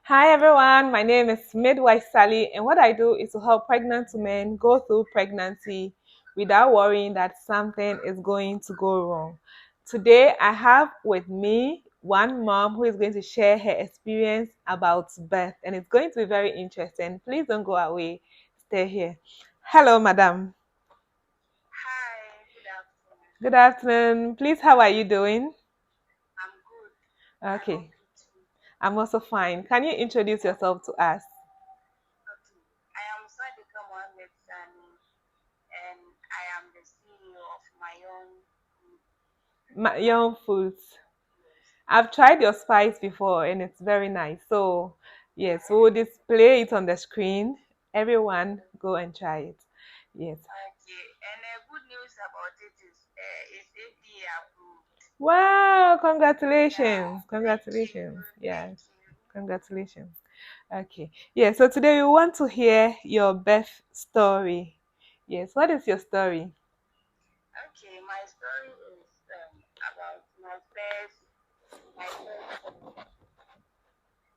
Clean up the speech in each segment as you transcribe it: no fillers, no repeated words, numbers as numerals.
Hi everyone, my name is Midwife Sally, and what I do is to help pregnant women go through pregnancy without worrying that something is going to go wrong. Today, I have with me one mom who is going to share her experience about birth, and it's going to be very interesting. Please don't go away, stay here. Hello, madam. Hi, good afternoon. Good afternoon. Please, how are you doing? I'm good. I hope Okay, you too. I'm also fine. Can you introduce yourself to us? Okay. I am Sadika Mohammed Sani and I am the CEO of my own group. Young foods. Yes. I've tried your spice before and it's very nice. So, yes, we'll display it on the screen. Everyone go and try it. Yes. Okay. And good news about it is it's FDA approved. Wow, Yeah. congratulations. Thank you. Congratulations. Yeah, Thank you. congratulations. Okay. Yeah, so today we want to hear your birth story. Yes, what is your story? Okay. My story is about my first son.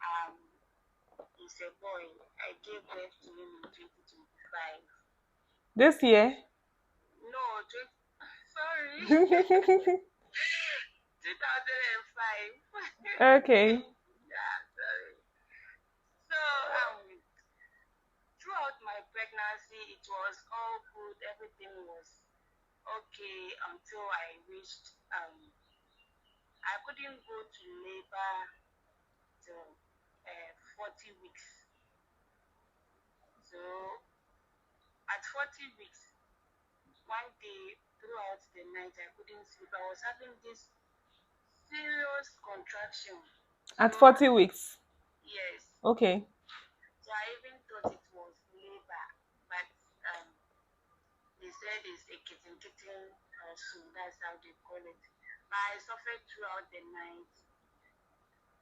Um, is a boy. I gave birth to him in 2025. This year? No, sorry. 2005. Okay. Yeah, sorry. So, throughout my pregnancy, it was all good. Everything was okay until I reached, I couldn't go to labor till 40 weeks. So, at 40 weeks, one day throughout the night, I couldn't sleep. I was having this serious contraction. So, At 40 weeks. yes. Okay. So I even thought it was labor, but um, they said it's a kitten soon. That's how they call it. But I suffered throughout the night.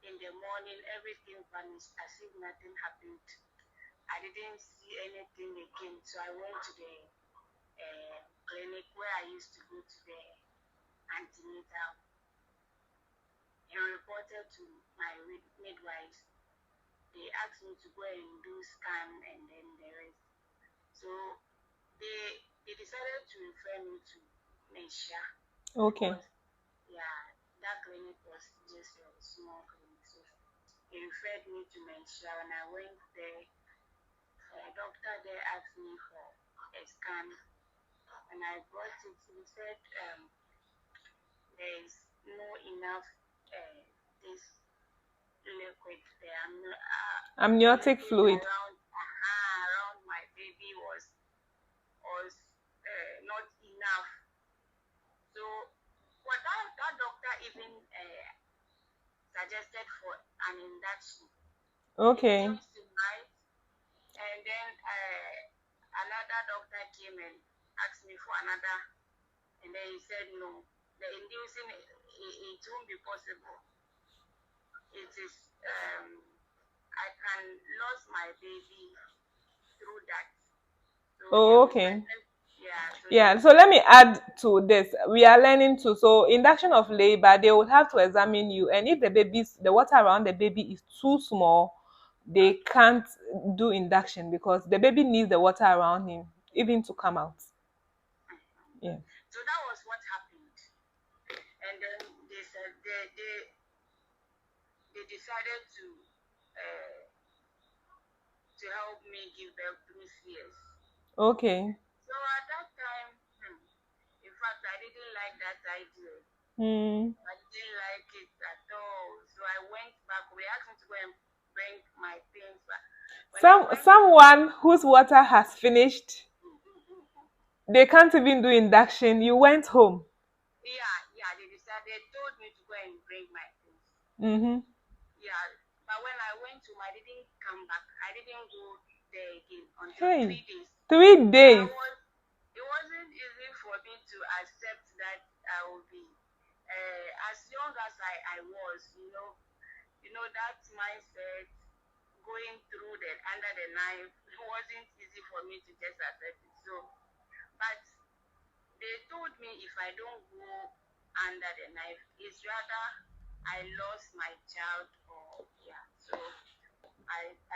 In the morning, everything vanished as if nothing happened. I didn't see anything again, so I went to the clinic where I used to go to the antenatal and reported to my midwives. They asked me to go and do scan and then the rest. So they decided to refer me to Nesha Okay. because yeah, that clinic was just a small clinic. So they referred me to Nesha. When I went there, a doctor there asked me for a scan. When I brought it, he said there is no enough this liquid there. Amniotic Anything fluid. around my baby was not enough. So, what that doctor even suggested for an induction. It Okay. seems to night, and then another doctor came and asked me for another, and then he said no, the inducing it won't be possible. It is I can lose my baby through that. So they Oh, okay. requested, yeah. So they Yeah, so let me requested. add to this. We are learning to, so induction of labor, they would have to examine you. And if the water around the baby is too small, they can't do induction because the baby needs the water around him even to come out. Yeah. So that was what happened. And then they said they decided uh, to help me give birth through CS. Okay. So at that time, in fact, I didn't like that idea. Hmm. I didn't like it at all. So I went back. We asked me to go and bring my things back. When I went, Someone whose water has finished, they can't even do induction. You went home. yeah, they decided, they told me to go and bring my things. Mm-hmm. Yeah, but when I went to, I didn't come back. I didn't go there again until Hey, 3 days. 3 days. It wasn't easy for me to accept that I would be as young as I was, that mindset going through the under the knife, it wasn't easy for me to just accept it. So, but they told me if I don't go under the knife, it's rather I lost my child or yeah. So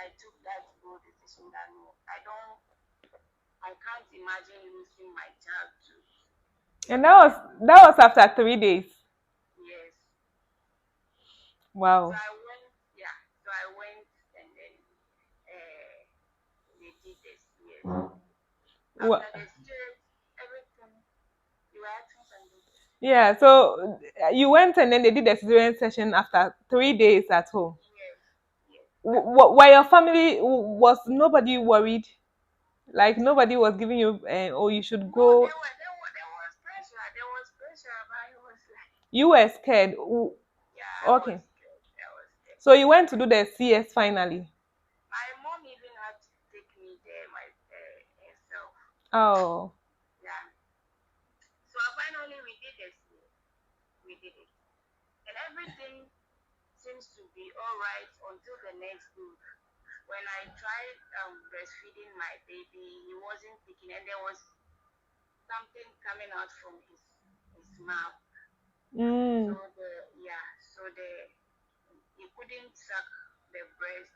I took that bold decision that no, I can't imagine losing my child to And any kind of that was after 3 days. yes. So Wow. I went, yeah. So I went, and then uh, they did this. Yes. Wha- After the CS, everything. You were asking something. Yeah, so you went and then they did the cesarean session after 3 days at home. Yes. Yes. Were your family, was nobody worried? Like nobody was giving you, oh, you should No, go. there was pressure. There was pressure, but I was like, You were scared. yeah, I was Okay. scared. I was scared. So you went to do the CS finally. My mom even had to take me there my herself. Oh. Yeah. So finally we did this. We did it, and everything seems to be all right until the next day. When I tried breastfeeding my baby, he wasn't picking, and there was something coming out from his mouth. So Mm. the yeah, so the he couldn't suck the breast.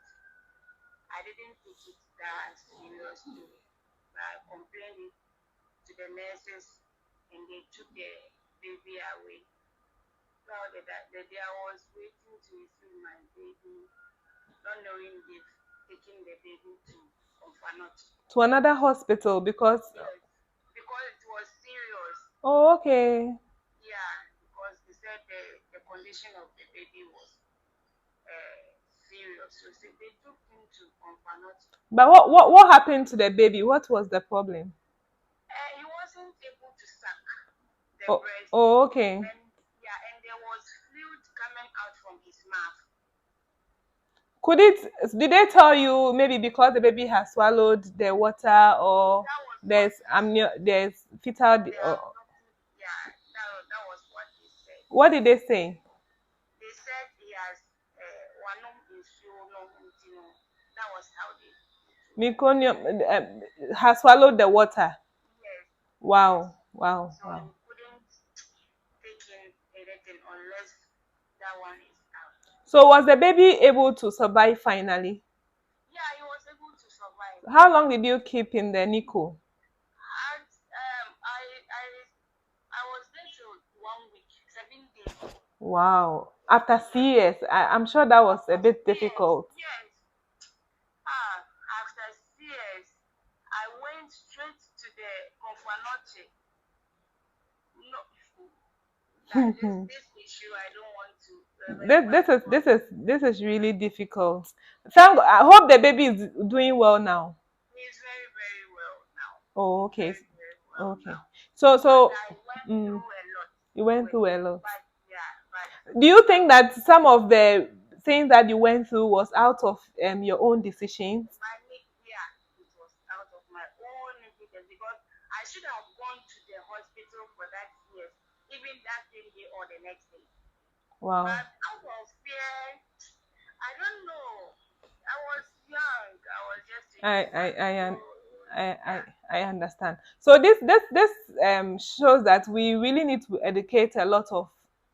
I didn't take it that serious too. I complained it to the nurses, and they took the baby away. So the day I was waiting to receive my baby, not knowing they've taken the baby to orphanage. To another hospital because. Yes, because it was serious. Oh, okay. Yeah, because they said the condition of the baby was uh, serious. So they took him to orphanage. But what happened to the baby? What was the problem? He wasn't able to suck the Oh, breast, oh, okay. and yeah, and there was fluid coming out from his mouth. Could it, did they tell you maybe because the baby has swallowed the water, or That was what there's fetal, they or have noticed. Yeah, that was what they said. what did they say? They said he has one issue, no, that was how they told me. Meconium has swallowed the water. Yes, yes. Wow, wow, So wow. we couldn't take in anything unless that one is out. So was the baby able to survive finally? Yeah, he was able to survive. How long did you keep in the NICU? And I was there till 1 week, 7 days. Wow. After CS, I'm sure that was a After bit CS, difficult. yes. After CS, I went straight to the Confanoche. No, that this issue I don't want to this remember this is because this is this is really difficult. Thank I hope the baby is doing well now. he's very, very well now. Oh, okay. Very, very well Okay. now. So But so I went mm, through a lot you went with through a it. lot. But yeah, but Do you I think was that some of the things that you went through was out of your own decisions? yeah, it was out of my own impotence because I should have gone to the hospital for that year, even that same day or the next day. Wow. But out of fear, I don't know. I was young. I was just I 21. I I So un- yeah, I understand. So this shows that we really need to educate a lot of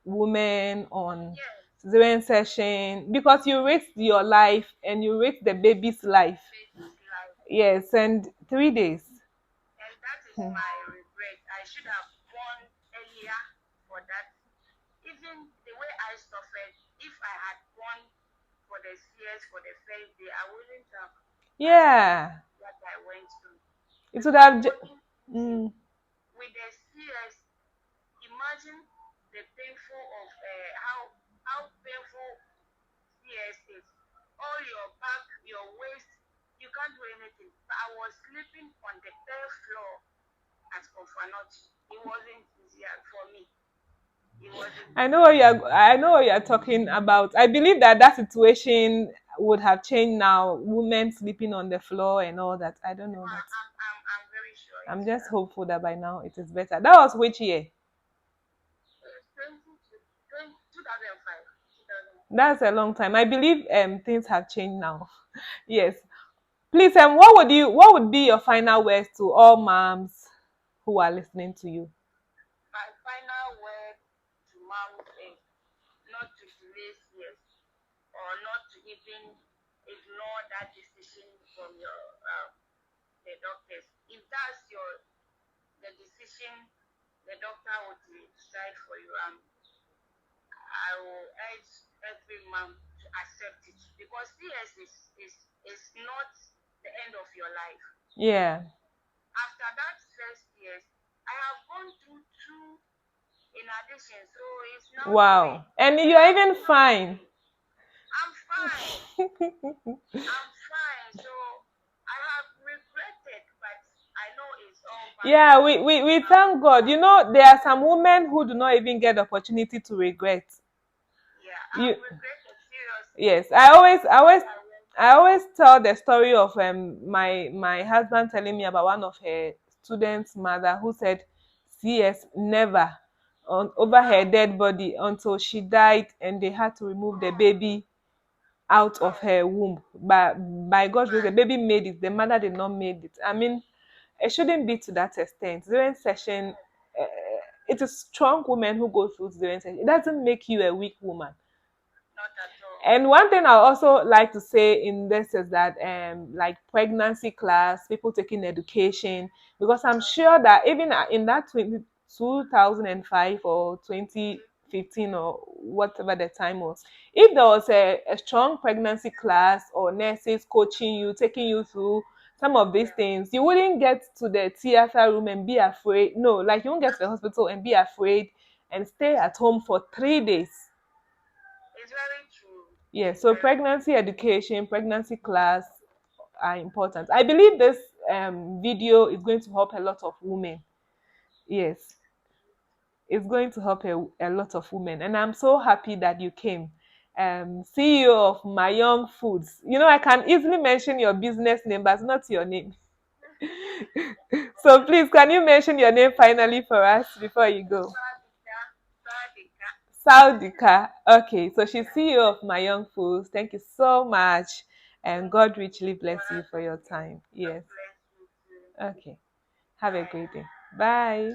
women on yes, cesarean session because you risk your life and you risk the baby's life. baby's life. Yes, and 3 days. And that is Hmm. my regret. I should have gone earlier for that. Even the way I suffered, if I had gone for the CS for the first day, I wouldn't have passed through Yeah, what I went through. it would Because it have. wasn't easy. Mm, With the CS, imagine the painful of how painful CS is. All your back, your waist, you can't do anything. But I was sleeping on the third floor at Confanochi. It wasn't easier for me. It wasn't easy. I know what you are talking about. I believe that that situation would have changed now. Women sleeping on the floor and all that. I don't know, but I'm very sure it I'm should just have. hopeful that by now it is better. That was which year? 2005. 2005. That's a long time. I believe things have changed now. Yes. Please, what would be your final words to all moms who are listening to you? My final word to moms is not to delay CS or not to even ignore that decision from your the doctors. If that's the decision the doctor would decide for you, I will urge every mom to accept it because CS is not the end of your life. Yeah. After that first years, I have gone through two in addition, so it's now three. Wow. And And you're I'm even so fine. happy. I'm fine. I'm fine. So I have regretted, but I know it's all part of Yeah, we thank God. life. There are some women who do not even get the opportunity to regret. Yeah, You I've regretted seriously. Yes, I always The I things always I went I through. always tell the story of my husband telling me about one of her students' mother who said CS never on over her Wow. dead body until she died, and they had to remove the baby out of Oh, her womb. But by God's grace, the man. baby made it. The mother did not make it. I mean, it shouldn't be to that extent. During session, Yes, uh, it is strong women who go through during session. It doesn't make you a weak woman. not at all. And one thing I also like to say in this is that like pregnancy class, people taking education, because I'm sure that even in that 2005 or Okay. 2015 or whatever the time was, if there was a strong pregnancy class or nurses coaching you, taking you through some of these Yeah, things, you wouldn't get to the theater room and be afraid. No, like you won't get to the hospital and be afraid and stay at home for 3 days. it's very true. Yeah, It's so very pregnancy education, pregnancy class are important. I believe this video is going to help a lot of women. Yes, it's going to help a lot of women. And I'm so happy that you came. CEO of My Young Foods. I can easily mention your business name, but not your name. So please, can you mention your name finally for us before you go? Sadika, Sadika. Saudika. Okay, so she's CEO of My Young Fools. Thank you so much. And Thank God you richly for bless you for having your me. time. God Yes. bless you too. Okay. Have a Bye. great day. Bye.